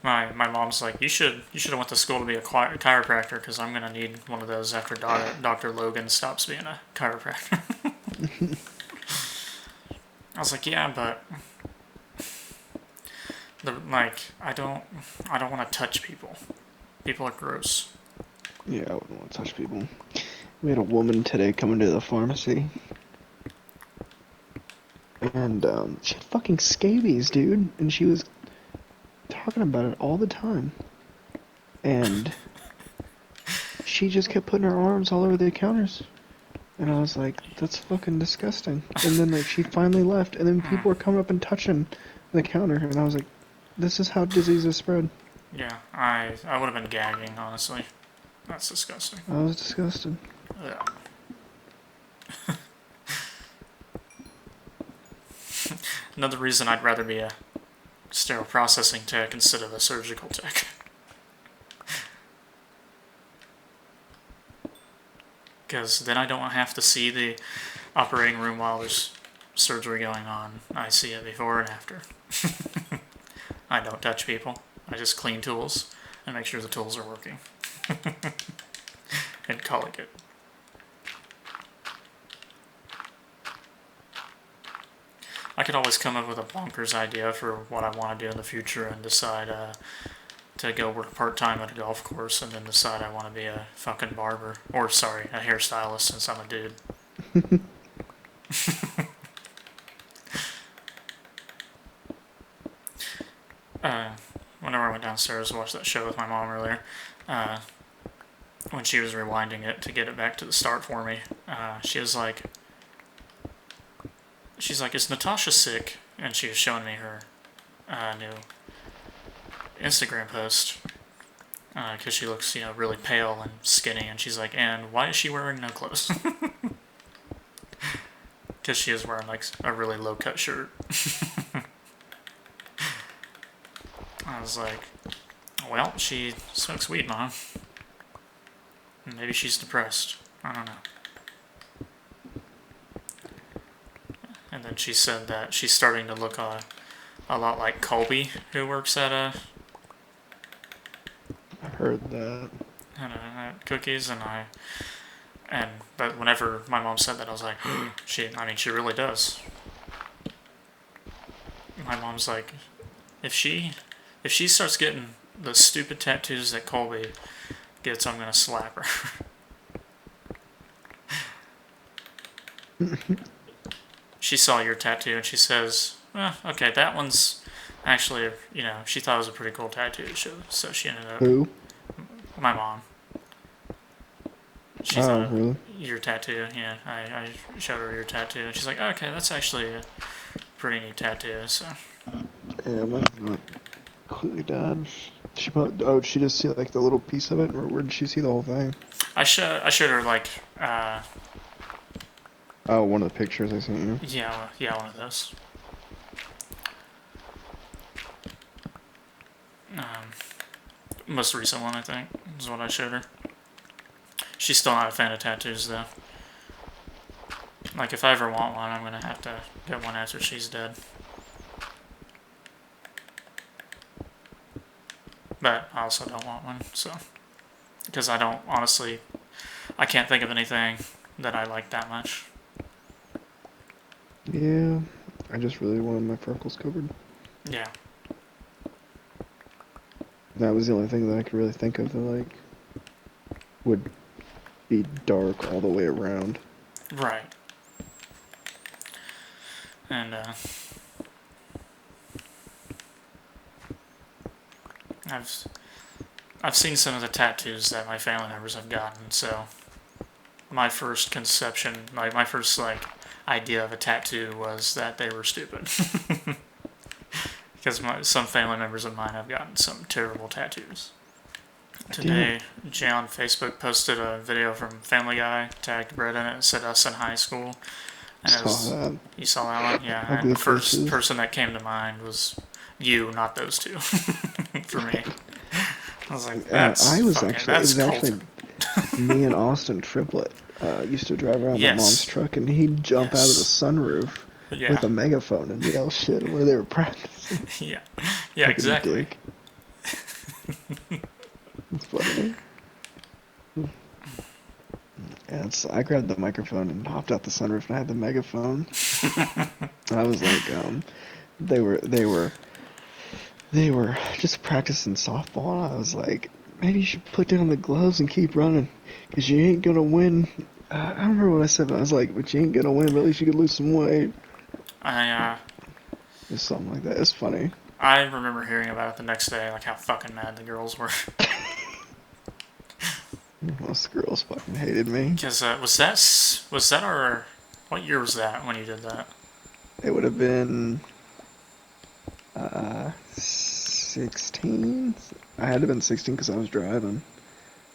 my mom's like, you should have went to school to be a chiropractor because I'm gonna need one of those after Dr. Logan stops being a chiropractor. I was like, yeah, but I don't want to touch people. People are gross. Yeah, I wouldn't want to touch people. We had a woman today come into the pharmacy, and she had fucking scabies, dude, and she was talking about it all the time. And she just kept putting her arms all over the counters. And I was like, that's fucking disgusting. And then, like, she finally left, and then people were coming up and touching the counter, and I was like, this is how diseases spread. Yeah, I would have been gagging, honestly. That's disgusting. I was disgusted. Yeah. Another reason I'd rather be a sterile processing tech instead of a surgical tech. Because then I don't have to see the operating room while there's surgery going on. I see it before and after. I don't touch people. I just clean tools and make sure the tools are working. And call it good. I could always come up with a bonkers idea for what I want to do in the future and decide to go work part-time at a golf course and then decide I want to be a fucking barber. Or, sorry, a hairstylist since I'm a dude. Whenever I went downstairs to watch that show with my mom earlier, when she was rewinding it to get it back to the start for me, she's like, is Natasha sick? And she was showing me her new Instagram post because she looks, really pale and skinny. And she's like, and why is she wearing no clothes? Because she is wearing like a really low cut shirt. I was like, well, she smokes weed, Mom. Maybe she's depressed. I don't know. And then she said that she's starting to look a lot like Colby, who works at I heard that. Cookies, but whenever my mom said that, I was like, she really does. My mom's like, if she starts getting the stupid tattoos that Colby gets, I'm gonna slap her. She saw your tattoo and she says, okay, that one's actually, she thought it was a pretty cool tattoo, so she ended up. Who? My mom. She Oh, thought really? your tattoo, yeah. I showed her your tattoo and she's like, okay, that's actually a pretty neat tattoo, so. Yeah, mine's not completely done. She just see like the little piece of it, or where did she see the whole thing? I showed her like, Oh, one of the pictures I sent you. yeah, one of those. Most recent one, I think, is what I showed her. She's still not a fan of tattoos, though. Like, if I ever want one, I'm gonna have to get one after she's dead. But I also don't want one, so. Because I can't think of anything that I like that much. Yeah, I just really wanted my freckles covered. Yeah. That was the only thing that I could really think of that, like, would be dark all the way around. Right. And, I've seen some of the tattoos that my family members have gotten, so my first conception, my first, idea of a tattoo was that they were stupid. Because some family members of mine have gotten some terrible tattoos. Today, Jay on Facebook posted a video from Family Guy, tagged Brett in it, and said us in high school. And Saw that. You saw that one? Yeah. Ugly And the first faces. person that came to mind was you, not those two. For me. I was like, that's it was Colton. actually me and Austin Triplet used to drive around my mom's truck, and he'd jump out of the sunroof with a megaphone and yell shit where they were practicing. Yeah, exactly. It's funny. Yeah, I grabbed the microphone and hopped out the sunroof and I had the megaphone. And I was like, they were just practicing softball. And I was like, maybe you should put down the gloves and keep running, 'cause you ain't gonna win. I don't remember what I said, but I was like, but you ain't gonna win, but at least you could lose some weight. I Just something like that. It's funny. I remember hearing about it the next day, like how fucking mad the girls were. Most girls fucking hated me. Because was that our, what year was that when you did that? It would have been 16. I had to have been 16 because I was driving,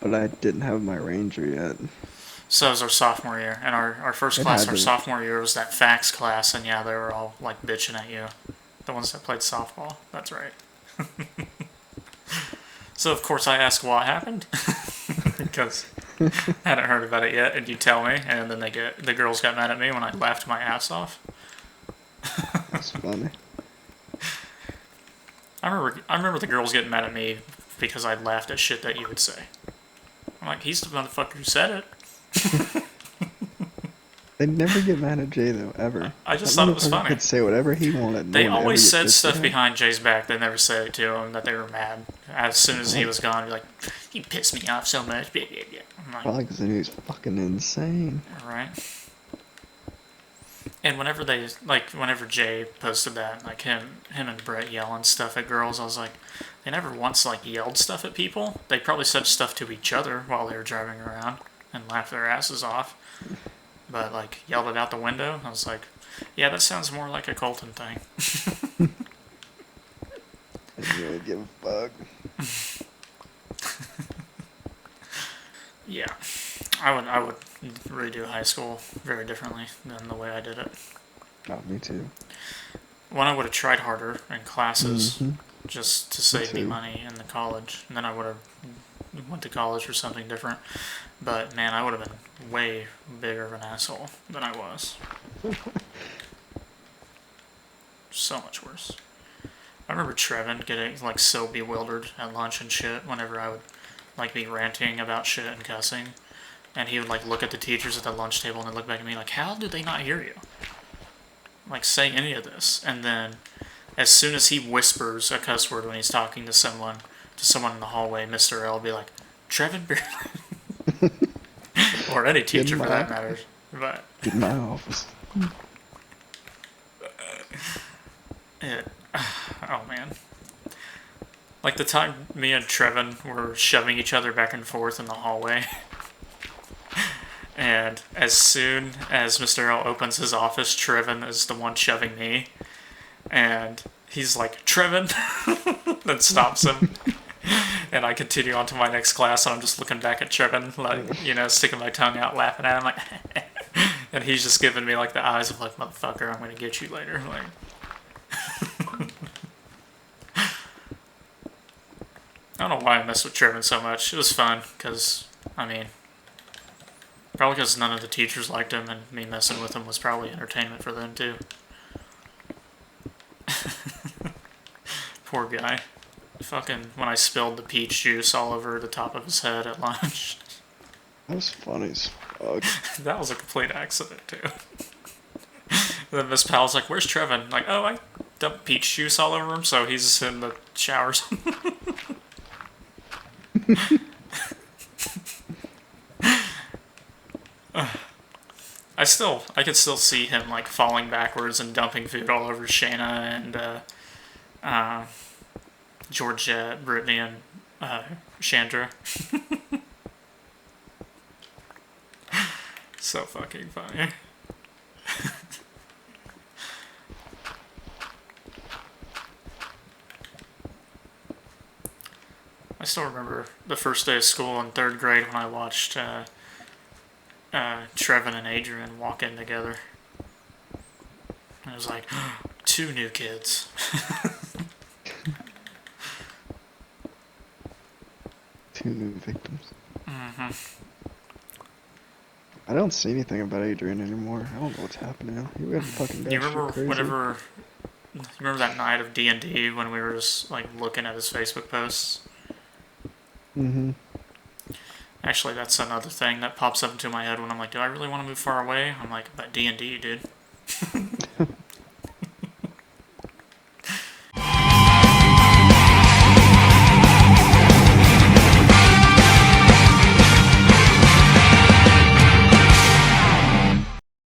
but I didn't have my Ranger yet. So it was our sophomore year, and our first It class had our to. sophomore year was that fax class, and yeah, they were all like bitching at you, the ones that played softball. That's right. So of course I asked what happened because I hadn't heard about it yet, and you tell me, and then the girls got mad at me when I laughed my ass off. That's funny. I remember the girls getting mad at me because I laughed at shit that you would say. I'm like, he's the motherfucker who said it. They never get mad at Jay though, ever. I just That thought it was motherfucker funny. could say whatever he wanted. They No one ever always gets said pissed stuff at him. behind Jay's back. They never said it to him that they were mad. As soon as he was gone, you're like, he pissed me off so much. I'm like, Probably because he was fucking insane. alright. And whenever Jay posted that, like him and Brett yelling stuff at girls, I was like, they never once like yelled stuff at people. They probably said stuff to each other while they were driving around and laughed their asses off. But like yelled it out the window. I was like, yeah, that sounds more like a Colton thing. I didn't really give a fuck. Yeah, I would redo high school very differently than the way I did it. Oh, me too. One, I would have tried harder in classes Mm-hmm. just to save me too. money in the college, and then I would have went to college for something different. But man, I would have been way bigger of an asshole than I was. So much worse. I remember Trevon getting like so bewildered at lunch and shit whenever I would like be ranting about shit and cussing, and he would like look at the teachers at the lunch table and they'd look back at me like, how did they not hear you? Like say any of this, and then as soon as he whispers a cuss word when he's talking to someone in the hallway, Mr. L will be like, Trevon Beerley. Or any teacher for that matter. But Get in my office. oh man. Like the time me and Trevon were shoving each other back and forth in the hallway. And as soon as Mr. L opens his office, Trevon is the one shoving me. And he's like, Trevon! Then stops him. And I continue on to my next class, and I'm just looking back at Trevon, like, you know, sticking my tongue out, laughing at him, like, and he's just giving me, like, the eyes of, like, motherfucker, I'm gonna get you later, like. I don't know why I messed with Trevon so much. It was fun, because, I mean, probably because none of the teachers liked him, and me messing with him was probably entertainment for them, too. Poor guy. Fucking, when I spilled the peach juice all over the top of his head at lunch. That was funny as fuck. That was a complete accident, too. Then Miss Powell's like, where's Trevon? Like, oh, I dumped peach juice all over him, so he's in the showers. I could still see him, like, falling backwards and dumping food all over Shayna and, Georgette, Brittany, and, Chandra. So fucking funny. I still remember the first day of school in third grade when I watched Trevon and Adrian walk in together. And it was like, two new kids. Two new victims. Mm-hmm. I don't see anything about Adrian anymore. I don't know what's happening. He got fucking You remember crazy. you remember that night of D&D when we were just like looking at his Facebook posts? Mm-hmm. Actually, that's another thing that pops up into my head when I'm like, do I really want to move far away? I'm like, but D&D, dude.